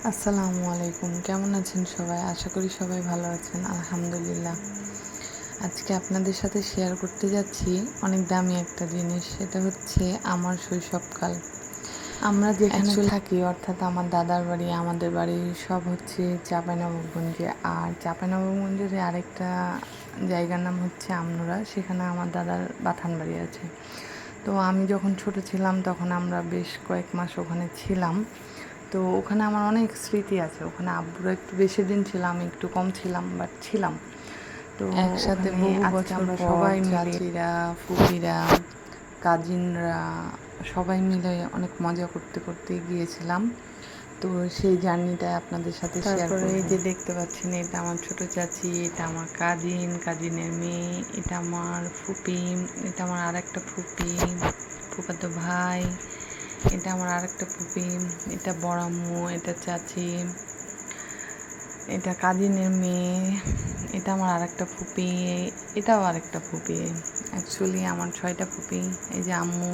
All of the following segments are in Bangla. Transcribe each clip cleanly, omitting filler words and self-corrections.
আসসালামু আলাইকুম। কেমন আছেন সবাই? আশা করি সবাই ভালো আছেন। আলহামদুলিল্লাহ। আজকে আপনাদের সাথে শেয়ার করতে যাচ্ছি অনেক দামি একটা জিনিস। সেটা হচ্ছে আমার শৈশবকাল। আমরা যেখানে থাকি অর্থাৎ আমার দাদার বাড়ি, আমাদের বাড়ি সব হচ্ছে চাঁপাইনবাবগঞ্জে। আর চাঁপাইনবাবগঞ্জের আরেকটা জায়গার নাম হচ্ছে আমনুরা। সেখানে আমার দাদার বাথান বাড়ি আছে। তো আমি যখন ছোট ছিলাম তখন আমরা বেশ কয়েক মাস ওখানে ছিলাম। তো ওখানে আমার অনেক স্মৃতি আছে। ওখানে আব্বুরা একটু বেশি দিন ছিলাম, আমি একটু কম ছিলাম, বাট ছিলাম। তো একসাথে বহু বছর আমরা সবাই মিলে, চাচিরা, ফুপিরা, কাজিনরা সবাই মিলে অনেক মজা করতে করতে গিয়েছিলাম। তো সেই জার্নিটা আপনাদের সাথে শেয়ার করব। এই যে দেখতে পাচ্ছেন, এটা আমার ছোট চাচি, এটা আমার কাজিনের মেয়ে, এটা আমার ফুপি, এটা আমার আরেকটা ফুপি, ফুফাতো ভাই, এটা আমার আরেকটা ফুপি, এটা বড় আম্মু, এটা চাচি, এটা কাজিনের মেয়ে, এটা আমার আরেকটা ফুপি, এটাও আরেকটা ফুপি। অ্যাকচুয়ালি আমার 6টা ফুপি। এই যে আম্মু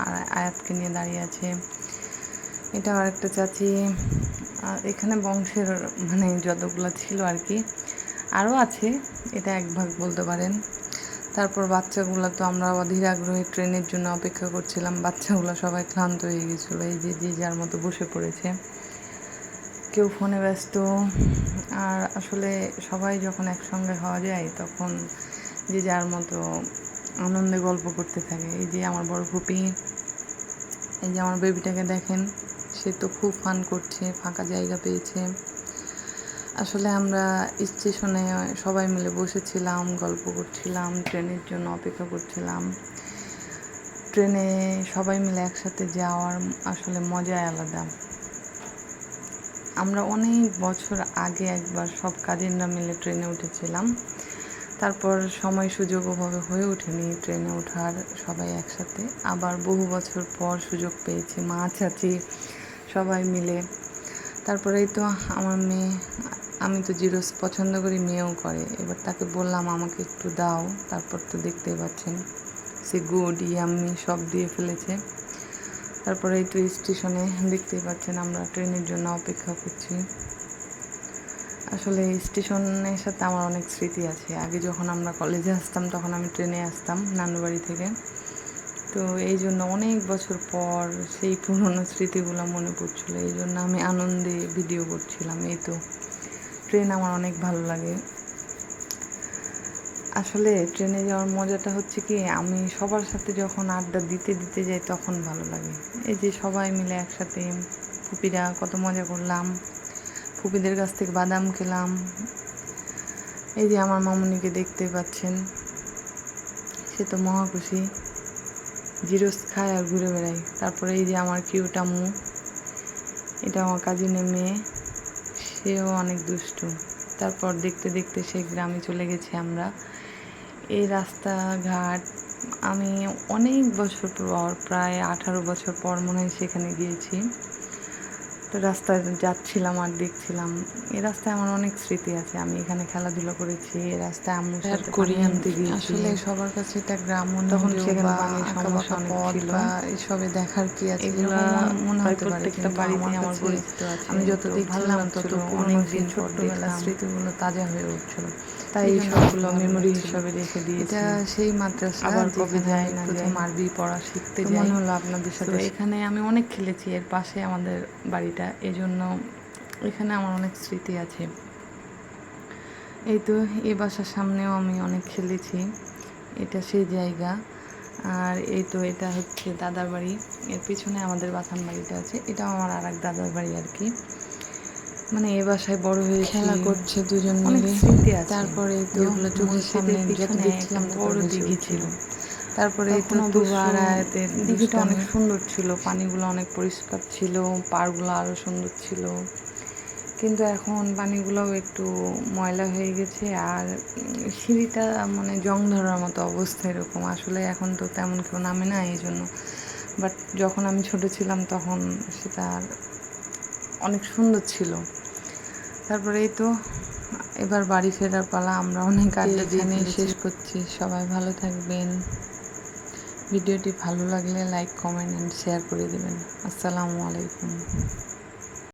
আর আয়াতকে নিয়ে দাঁড়িয়ে আছে, এটা আরেকটা চাচি। আর এখানে বংশের মানে যতগুলো ছিল আর কি, আরও আছে, এটা এক ভাগ বলতে পারেন। তারপর বাচ্চাগুলো তো আমরা অধীর আগ্রহে ট্রেনের জন্য অপেক্ষা করছিলাম। বাচ্চাগুলো সবাই ক্লান্ত হয়ে গেছিলো, এই যে যে যার মতো বসে পড়েছে, কেউ ফোনে ব্যস্ত। আর আসলে সবাই যখন একসঙ্গে হওয়া যায় তখন যে যার মতো আনন্দে গল্প করতে থাকে। এই যে আমার বড় ফুপি, এই যে আমার বেবিটাকে দেখেন, সে তো খুব ফান করছে, ফাঁকা জায়গা পেয়েছে। আসলে আমরা স্টেশনে সবাই মিলে বসেছিলাম, গল্প করছিলাম, ট্রেনের জন্য অপেক্ষা করছিলাম। ট্রেনে সবাই মিলে একসাথে যাওয়ার আসলে মজাই আলাদা। আমরা অনেক বছর আগে একবার সব কাজিনরা মিলে ট্রেনে উঠেছিলাম। তারপর সময় সুযোগ ওভাবে হয়ে ওঠেনি ট্রেনে ওঠার সবাই একসাথে। আবার বহু বছর পর সুযোগ পেয়েছি, মা চাচি সবাই মিলে। তারপরেই তো আমার মেয়ে, আমি তো জিরোস পছন্দ করি, মেয়েও করে। এবার তাকে বললাম আমাকে একটু দাও। তারপর তো দেখতেই পাচ্ছেন সে গুড ইয়াম্মি সব দিয়ে ফেলেছে। তারপরে এই তো স্টেশনে দেখতেই পাচ্ছেন আমরা ট্রেনের জন্য অপেক্ষা করছি। আসলে স্টেশনের সাথে আমার অনেক স্মৃতি আছে। আগে যখন আমরা কলেজে আসতাম তখন আমি ট্রেনে আসতাম নানু বাড়ি থেকে। তো এই জন্য অনেক বছর পর সেই পুরনো স্মৃতিগুলো মনে পড়ছিল, এই জন্য আমি আনন্দে ভিডিও করছিলাম। এই তো ট্রেন আমার অনেক ভালো লাগে। আসলে ট্রেনে যাওয়ার মজাটা হচ্ছে কি, আমি সবার সাথে যখন আড্ডা দিতে দিতে যাই তখন ভালো লাগে। এই যে সবাই মিলে একসাথে, ফুপিরা কত মজা করলাম, ফুপিদের কাছ থেকে বাদাম খেলাম। এই যে আমার মামুনিকে দেখতে পাচ্ছেন, সে তো মহা খুশি, জিরোস খায় আর ঘুরে বেড়ায়। তারপরে এই যে আমার কিউট আম্মু, এটা আমার কাজিনের মেয়ে, সেও অনেক দুষ্টু। তারপর দেখতে দেখতে সেই গ্রামে চলে গেছি আমরা। এই রাস্তাঘাট আমি অনেক বছর পর, প্রায় 18 বছর পর মনে হয় সেখানে গিয়েছি। তো রাস্তায় যাচ্ছিলাম আর দেখছিলাম। এই রাস্তায় আমার অনেক স্মৃতি আছে। আমি এখানে খেলাধুলা করেছি, এই রাস্তায় আম্মুর সাথে পানি আনতে গিয়েছি। আসলে সবার কাছে এটা গ্রাম, তখন সেখানে পানির সমস্যা অনেক ছিল। এসবে দেখার কি আছে, এগুলো মনে হতে পারে প্রত্যেকটা বাড়িতে আমার পরিচিত আছে। আমি যত দেখছিলাম তত অনেক দিন ছোট্টবেলার স্মৃতিগুলো তাজা হয়ে উঠছিল। তাই এই সবগুলো মেমোরি হিসাবে রেখে দিয়েছি। এটা সেই মাদ্রাসা, আবার কবে যাই না প্রথম আরবি পড়া শিখতে যাই, মনে হলো আপনাদের সাথে। এখানে আমি অনেক খেলেছি, এর পাশে আমাদের বাড়িটা, এজন্য এখানে আমার অনেক স্মৃতি আছে। এই তো এই বাসার সামনেও আমি অনেক খেলেছি, এটা সেই জায়গা। আর এই তো এটা হচ্ছে দাদার বাড়ি, এর পিছনে আমাদের বাথান বাড়িটা আছে, এটাও আমার আর এক দাদার বাড়ি আর কি। মানে এ বাসায় বড় হয়ে খেলা করছে দুজন মিলে, স্মৃতি আছে। তারপরে তো যেগুলো চোখের সামনে যত দেখছিলাম বড় দিঘি ছিল। তারপরে তো তুবার আয়াতের দিঘিটা অনেক সুন্দর ছিল, পানিগুলো অনেক পরিষ্কার ছিল, পাড়গুলো আরও সুন্দর ছিল। কিন্তু এখন পানিগুলোও একটু ময়লা হয়ে গেছে, আর সিঁড়িটা মানে জং ধরার মতো অবস্থা এরকম। আসলে এখন তো তেমন কেউ নামে না এই জন্য, বাট যখন আমি ছোট ছিলাম তখন সেটা অনেক সুন্দর ছিল। তারপরে এই তো এবার বাড়ি ফেরার পালা, আমরা অনেক আড্ডা দিয়ে শেষ করছি। সবাই ভালো থাকবেন। ভিডিওটি ভালো লাগলে লাইক, কমেন্ট অ্যান্ড শেয়ার করে দেবেন। আসসালামু আলাইকুম।